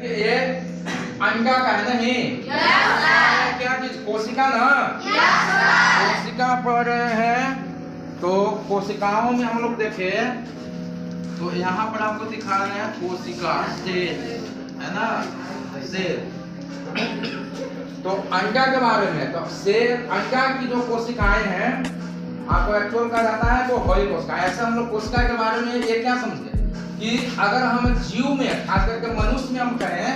ये अंडा का है नहीं? क्या चीज? कोशिका ना? कोशिका पर है। तो कोशिकाओं में हम लोग देखे तो यहाँ पर आपको दिखा रहे हैं कोशिका, सेल है ना, सेल। तो अंडा के बारे में, तो सेल अंडा की जो कोशिकाएं हैं आपको एक्चुअल कहा जाता है वो हरी कोशिका। ऐसा हम लोग कोशिका के बारे में ये क्या समझे कि अगर हम जीव में खास करके मनुष्य में हम कहें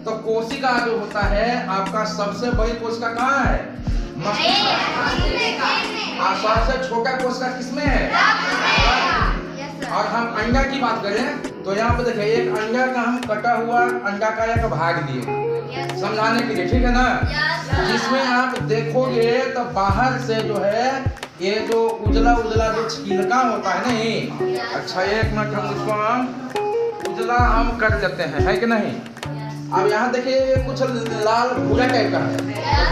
तो कोशिका जो होता है आपका सबसे बड़ी कोशिका कहाँ है? और सबसे छोटा कोशिका किसमें है? और हम अंडा की बात करें तो यहाँ पे देखिए एक अंडा का हम कटा हुआ अंडा का एक भाग दिए समझाने के लिए, ठीक है ना? जिसमें आप देखोगे तो बाहर से जो है ये जो उजला उजला जो छिलका होता है नहीं, अच्छा एक मिनट हम उसको उजला हम कर लेते हैं, है कि नहीं? अब यहाँ देखिए कुछ लाल भूरा टाइप का है,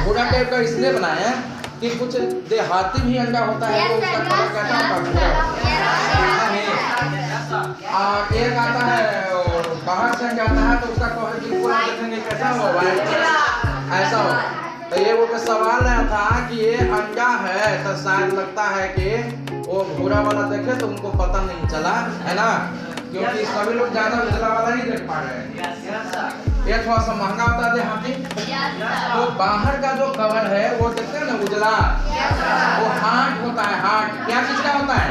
भूरा टाइप का इसलिए बनाया है कि कुछ देहाती भी अंडा होता है तो उसका कलर कैसा होता है? एक आता है बाहर से जाता है तो उसका कलर बिल्कुल देखेंगे कैसा हो, ऐसा हो। तो ये वो सवाल आया था कि ये अंडा है तो शायद लगता है कि वो भूरा वाला देखे तो उनको पता नहीं चला, है ना? क्योंकि सभी लोग ज्यादा उजला वाला ही देख पा रहे हैं। ये थोड़ा सा महंगा होता है देहाती। तो बाहर का जो कवर है वो देखते हैं ना उजला, वो हार्ट होता है। हार्ट क्या चीज का होता है?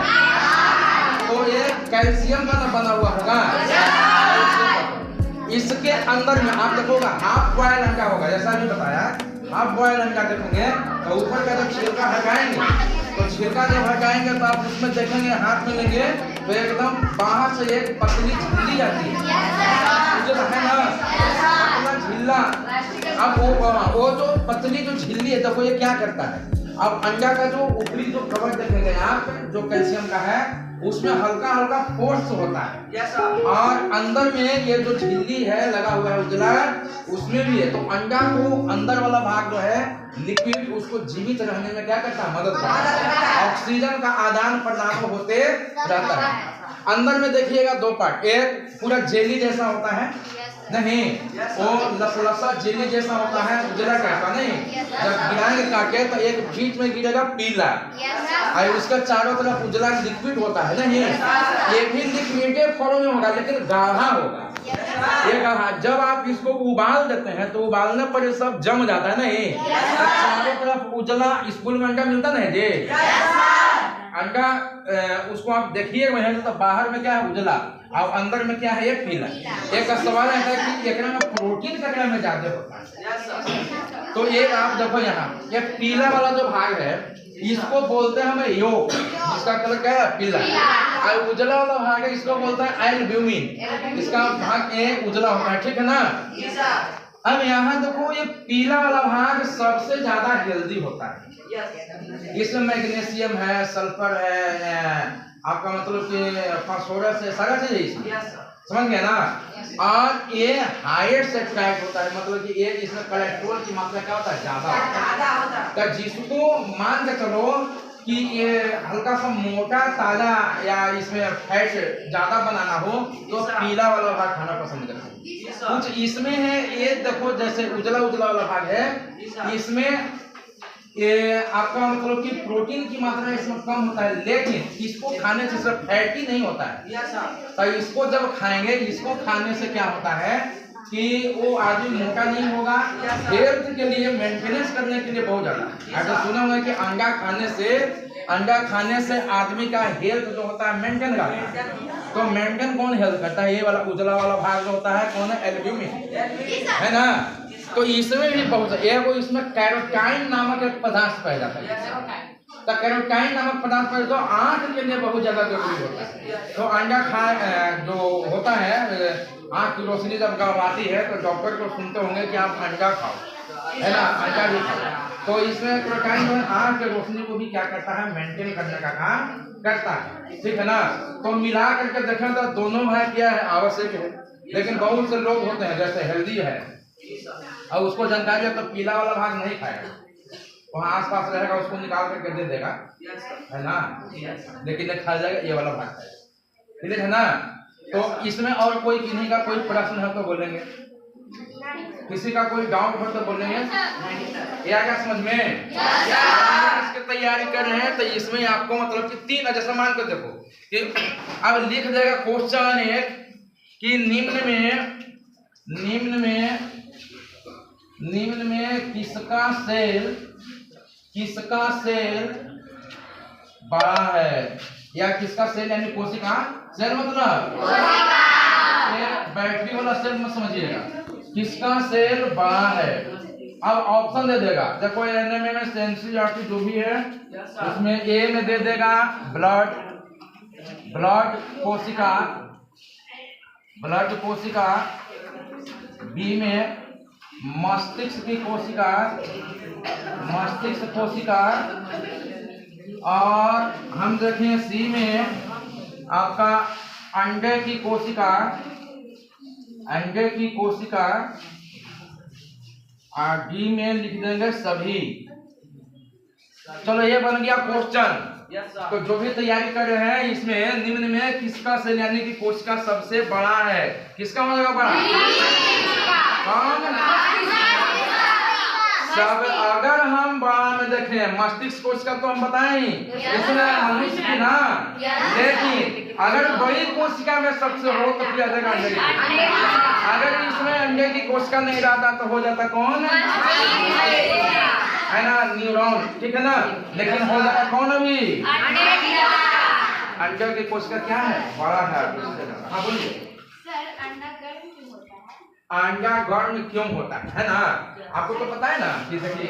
तो ये कैल्शियम का बना हुआ होगा। इसके अंदर में आप देखोगे हाफ बॉयल अंडा होगा, जैसा भी बताया हाफ बॉयल अंडा देखेंगे तो ऊपर का जब छिलका हटाएंगे तो छिलका जब हटाएंगे तो आप उसमें देखेंगे हाथ में लेंगे तो एकदम बाहर से एक पतली झिल्ली आती है, जो है ना पतला झिल्ला। अब वो जो पतली जो झिल्ली है देखो ये क्या करता है, अब अंडा का जो ऊपरी जो कवर देखेंगे आप जो कैल्शियम का है उसमें हल्का हल्का फोर्स होता है और अंदर में ये जो झिल्ली है लगा हुआ है उजला उसमें भी है। तो अंडा को अंदर वाला भाग जो है लिक्विड उसको जीवित रहने में क्या करता है? मदद करता है। ऑक्सीजन का आदान प्रदान होते रहता है। अंदर में देखिएगा दो पार्ट, एक पूरा जेली जैसा होता है नहीं, वो लसलसा जेली जैसा होता है उजला टाइप नहीं, जब गिराएंगे काटे तो एक बीच में गिरेगा पीला और उसका चारों तरफ उजला लिक्विड होता है नहीं, ये भी लिक्विड फॉर्म में होगा लेकिन गाढ़ा होगा। ये गाढ़ा जब आप इसको उबाल देते हैं तो उबालने पर ये सब जम जाता है नहीं, तो चारों तरफ उजला स्कूल में अंडा मिलता नहीं जी, अंडा उसको आप देखिए तो बाहर में क्या है उजला और अंदर में क्या है ये पीला। एक सवाल आता है कि एकरा में प्रोटीन कितना में ज्यादा होता है? तो ये आप देखो यहाँ ये पीला वाला जो भाग है इसको बोलते हैं हमें योग, इसका कलर क्या है? पीला। और उजला वाला भाग है इसको बोलते हैं एल्ब्यूमिन, इसका भाग एक उजला होता है, ठीक है ना? अब यहाँ देखो ये पीला वाला भाग सबसे ज्यादा हेल्दी होता है, इसमें मैग्नीशियम है, सल्फर है, आपका मतलब कि फास्फोरस है, सारा चीज है इसमें, समझ गया ना? और ये हायर सेटेलाइट होता है, मतलब कि ये इसमें कोलेस्ट्रॉल की मात्रा क्या होता है? ज्यादा होता है। तो जिसको मान के चलो कि ये हल्का सा मोटा ताजा या इसमें फैट ज्यादा बनाना हो तो पीला वाला भाग खाना पसंद करते हैं। कुछ इसमें है ये देखो जैसे उजला उजला वाला भाग है, इसमें ये आपका मतलब कि प्रोटीन की मात्रा इसमें कम होता है लेकिन इसको खाने से सिर्फ फैटी नहीं होता है। तो इसको जब खाएंगे, इसको खाने से क्या होता है कि वो आदमी मोटा नहीं होगा, हेल्थ के लिए मेंटेनेंस करने के लिए बहुत ज्यादा। ऐसा सुना हुआ है कि अंडा खाने से आदमी का हेल्थ जो होता है मेंटेन करता है। तो मेंटेन कौन हेल्थ करता है? ये वाला उजला वाला भाग जो होता है कौन है? एल्ब्यूमिन, है ना? तो इसमें भी बहुत एक इसमें कैरोटाइन नामक एक पदार्थ पाया जाता है। तो कैरोटाइन नामक पदार्थ पर तो आंख के लिए बहुत ज्यादा जरूरी होता है। तो अंडा जो होता है आंख की रोशनी जब गड़बड़ाती है तो डॉक्टर को सुनते होंगे कि आप अंडा खाओ, है ना? अंडा भी खाओ। तो इसमें कैरोटाइन जो है आंख की रोशनी को भी क्या करता है? मेंटेन करने का काम करता है, ठीक है ना? तो मिला करके देखें तो दोनों भाग क्या है? आवश्यक है। लेकिन बहुत से लोग होते हैं जैसे हेल्दी है और उसको जानकारी है तो पीला वाला भाग नहीं खाएगा, वहाँ आसपास रहेगा उसको निकाल करके दे देगा, है ना? लेकिन खा जाएगा ये वाला भाग खाएगा, ठीक है ना? तो इसमें और कोई किन्हीं का कोई प्रश्न है तो बोलेंगे। किसी का कोई डाउट हो तो बोलेंगे। ये आ गया समझ में? इसकी तैयारी कर रहे हैं तो इसमें आपको मतलब कि 3 जैसा मान कर देखो कि अब लिख देगा क्वेश्चन एक कि निम्न में किसका सेल बड़ा है, या किसका सेल यानी कोशिका, सेल मतलब बैटरी वाला सेल मत समझिएगा, किसका सेल बड़ा है। अब ऑप्शन दे देगा, देखो एनएमए में सेंसिटिविटी जो भी है उसमें ए में दे देगा ब्लड कोशिका, बी में मस्तिष्क कोशिका, और हम देखें सी में आपका अंडे की कोशिका, और डी में लिख देंगे सभी। चलो ये बन गया क्वेश्चन। तो जो भी तैयारी कर रहे हैं इसमें निम्न में किसका सेल यानी कि कोशिका सबसे बड़ा है, किसका होगा बड़ा? कौन? सब। अगर हम बड़ा में देखें मस्तिष्क कोशिका तो हम बताएं इसमें मनुष्य की ना, लेकिन अगर बड़ी कोशिका में सबसे हो तो फिर आ जाएगा अंडे की। अगर इसमें अंडे की कोशिका नहीं रहता तो हो जाता कौन है ना, न्यूरॉन, ठीक है ना। लेकिन हो जाता कौन अभी? अंडे की कोशिका क्या है, बड़ा है। हाँ बोलिए। अंडा गर्म क्यों होता है ना, आपको तो पता है ना कि देखिए